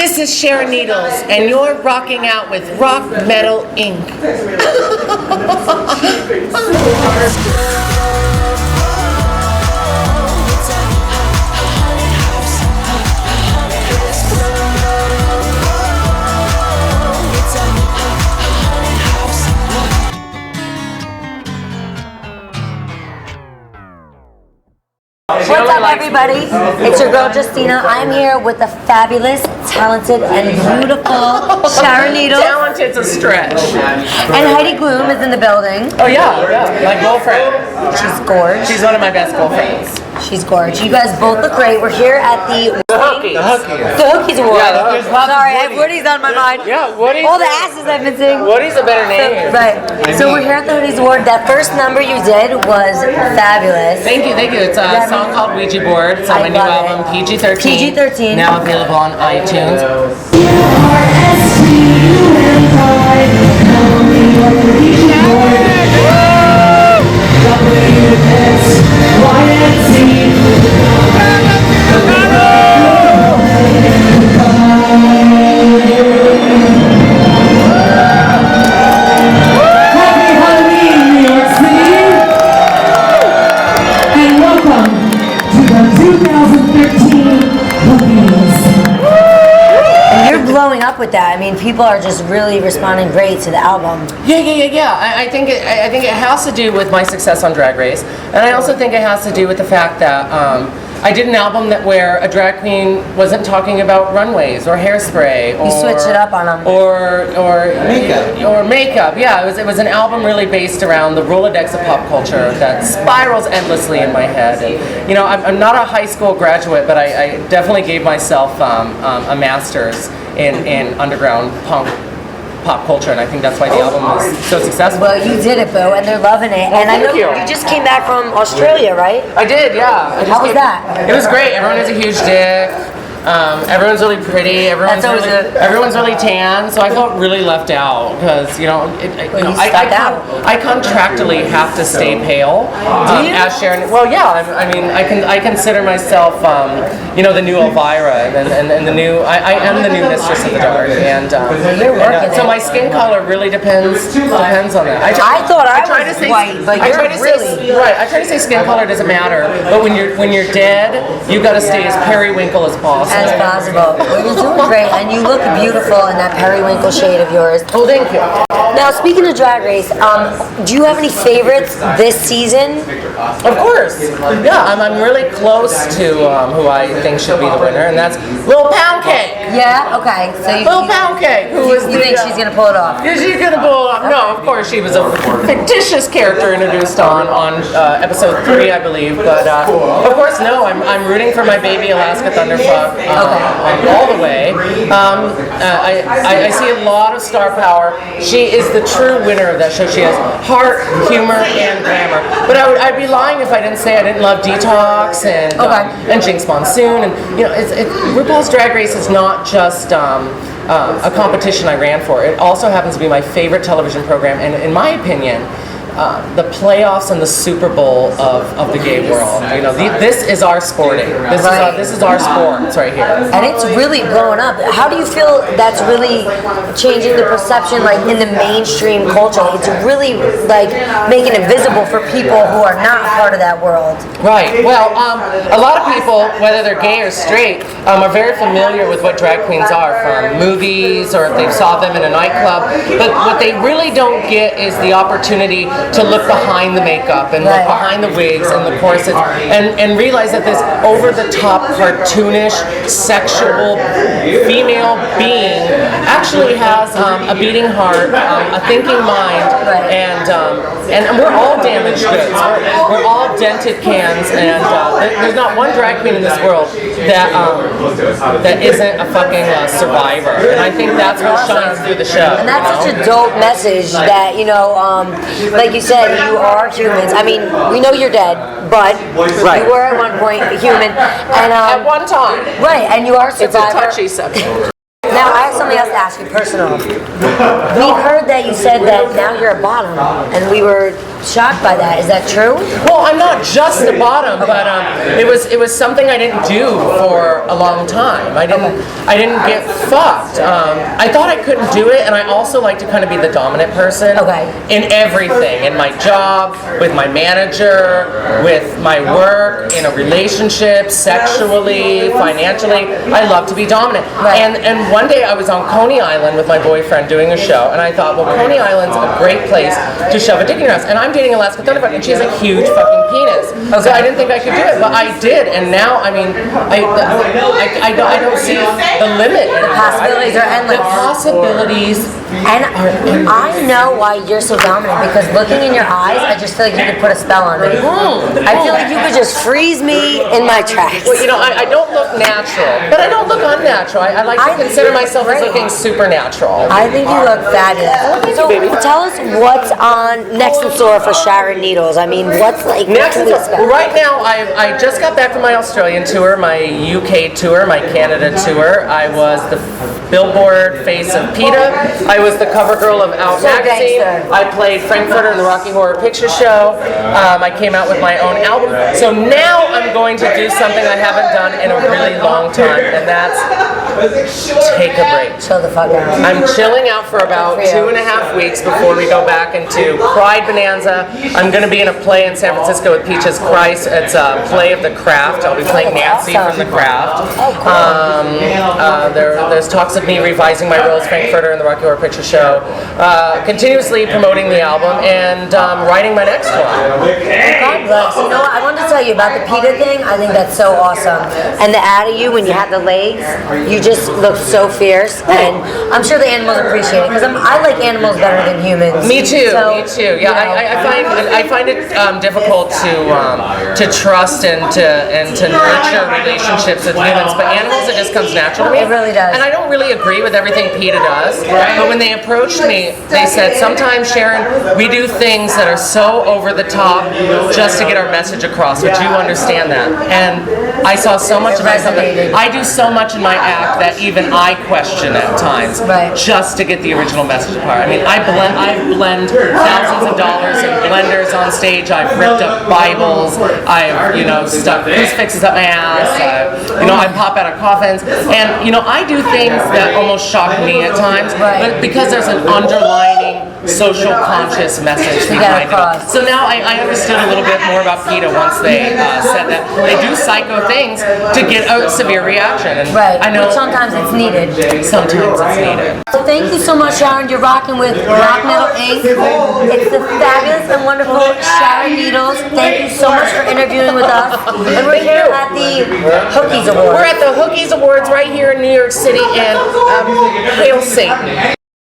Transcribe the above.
This is Sharon Needles, and you're rocking out with RockMetal Inc. What's up, everybody? It's your girl Justina. I'm here with the fabulous, talented, and beautiful Sharon Needles. Talented's a stretch. And Heidi Gloom is in the building. Oh yeah, my girlfriend. She's gorgeous. She's one of my best girlfriends. She's gorgeous. You guys both look great. We're here at the Hookies. Hookies Awards. Yeah, sorry, I have Woody's on my mind. Yeah, Woody's. All the asses I've been seeing. Woody's a better name. Right. So we're here at the Hookies Award. That first number you did was fabulous. Thank you. It's a song called Ouija Board. It's on my new album, PG-13. PG-13. Now available on iTunes. Blowing up with that. I mean, people are just really responding great to the album. Yeah. I think it has to do with my success on Drag Race, and I also think it has to do with the fact that I did an album where a drag queen wasn't talking about runways or hairspray. You switched it up on them. Or makeup. Yeah, it was an album really based around the Rolodex of pop culture that spirals endlessly in my head. And I'm not a high school graduate, but I definitely gave myself a master's in underground punk pop culture, and I think that's why the album was so successful. Well, you did it, Bo, and they're loving it. Well, and I know you just came back from Australia, right? I did, yeah. How was that? It was great. Everyone has a huge dick. Everyone's really pretty. Everyone's really tan. So I felt really left out because I contractually have to stay pale. As Sharon. Well, yeah. I mean, I consider myself, the new Elvira, and the new. I am the new Mistress of the Dark, and so my skin color really depends on that. I thought I was white, but you're really right. I try to say skin color doesn't matter, but when you're dead, you got to stay as periwinkle as possible. As possible. Well, you're doing great, and you look beautiful in that periwinkle shade of yours. Oh, thank you. Now, speaking of Drag Race, do you have any favorites this season? Of course. Yeah, I'm really close to who I think should be the winner, and that's Lil Pound Cake. Yeah. Okay. So Lil Pound Cake, who is you think she's gonna pull it off? Yeah, she's gonna pull it off. No, of course she was a fictitious character introduced on episode 3, I believe. But of course, no. I'm rooting for my baby Alaska Thunderfuck all the way. I see a lot of star power. She is the true winner of that show. She has heart, humor, and glamour. But I'd be lying if I didn't say I didn't love Detox and Jinx Monsoon. And RuPaul's Drag Race is not just a competition I ran for. It also happens to be my favorite television program, and in my opinion, the playoffs and the Super Bowl of the gay world. This is our sporting. This is our sports right here. And it's really blowing up. How do you feel that's really changing the perception, like in the mainstream culture? It's really like making it visible for people who are not part of that world. Right. Well, a lot of people, whether they're gay or straight, are very familiar with what drag queens are from movies or if they saw them in a nightclub. But what they really don't get is the opportunity to look behind the makeup and look behind the wigs and the corsets and realize that this over-the-top, cartoonish, sexual female being actually has a beating heart, a thinking mind, and we're all damaged goods. We're all dented cans, and there's not one drag queen in this world that isn't a fucking survivor. And I think that's what shines through the show. And that's such a dope message that, like you said, you are humans. I mean, we know you're dead, but you were at one point human. And at one time. Right, and you are a survivor. It's a touchy subject. Now, I have something else to ask you, personal. We heard that you said that now you're a bottom, and we were shocked by that. Is that true? Well, I'm not just the bottom, but it was something I didn't do for a long time. I didn't get fucked. I thought I couldn't do it, and I also like to kind of be the dominant person in everything, in my job, with my manager, with my work, in a relationship, sexually, financially. I love to be dominant. And one day I was on Coney Island with my boyfriend doing a show, and I thought, well, Coney Island's a great place to shove a dick in your ass. And I'm dating Alaska Thunderfuck, and she has a huge fucking penis. So I didn't think I could do it, but I did. And now, I mean, I don't see the limit. The possibilities are endless. The possibilities. And I know why you're so dominant, because looking in your eyes, I just feel like you could put a spell on me. I feel like you could just freeze me in my tracks. Well, you know, I don't look natural, but I don't look unnatural. I like to consider myself as looking supernatural. I think you look fabulous. So tell us what's on next in store for Sharon Needles. I mean, what's like next in store? Well, right now, I just got back from my Australian tour, my UK tour, my Canada tour. I was the Billboard face of PETA. I was the cover girl of Out magazine. I played Frankfurter in the Rocky Horror Picture Show. I came out with my own album. So now I'm going to do something I haven't done in a really long time, and that's take a break. Chill the fuck out. I'm chilling out for about 2.5 weeks before we go back into Pride Bonanza. I'm going to be in a play in San Francisco with Peaches Christ. It's a play of The Craft. I'll be playing Nancy from The Craft. There's talks of me revising my role as Frankfurter in the Rocky Horror Picture Show, continuously promoting the album, and writing my next one. God bless. You know what? I wanted to tell you about the PETA thing. I think that's so awesome. And the ad of you when you had the legs, you just look so fierce. And I'm sure the animals appreciate it, because I like animals better than humans. Me too. So, me too. Yeah, I find it difficult to trust and to nurture relationships with humans, but animals, it just comes natural to me. It really does. And I don't really agree with everything PETA does, but when they approached me, they said, sometimes, Sharon, we do things that are so over the top just to get our message across. Would you understand that? And I saw so much of myself. I do so much in my act that even I question at times, just to get the original message apart. I mean, I blend thousands of dollars in blenders on stage. I've ripped up Bibles. I've, stuck crucifixes up my ass. I pop out of coffins. And, I do things that almost shock me at times, but because there's an underlining social conscious message behind it. So now I understood a little bit more about PETA once they said that they do psycho things to get a severe reaction. And I know sometimes it's needed. Sometimes it's needed. So thank you so much, Sharon. You're rocking with RockMetal Inc. It's the fabulous and wonderful Sharon Needles. Thank you so much for interviewing with us. And we're here at the Hookies Awards. We're at the Hookies Awards right here in New York City, and hail Satan.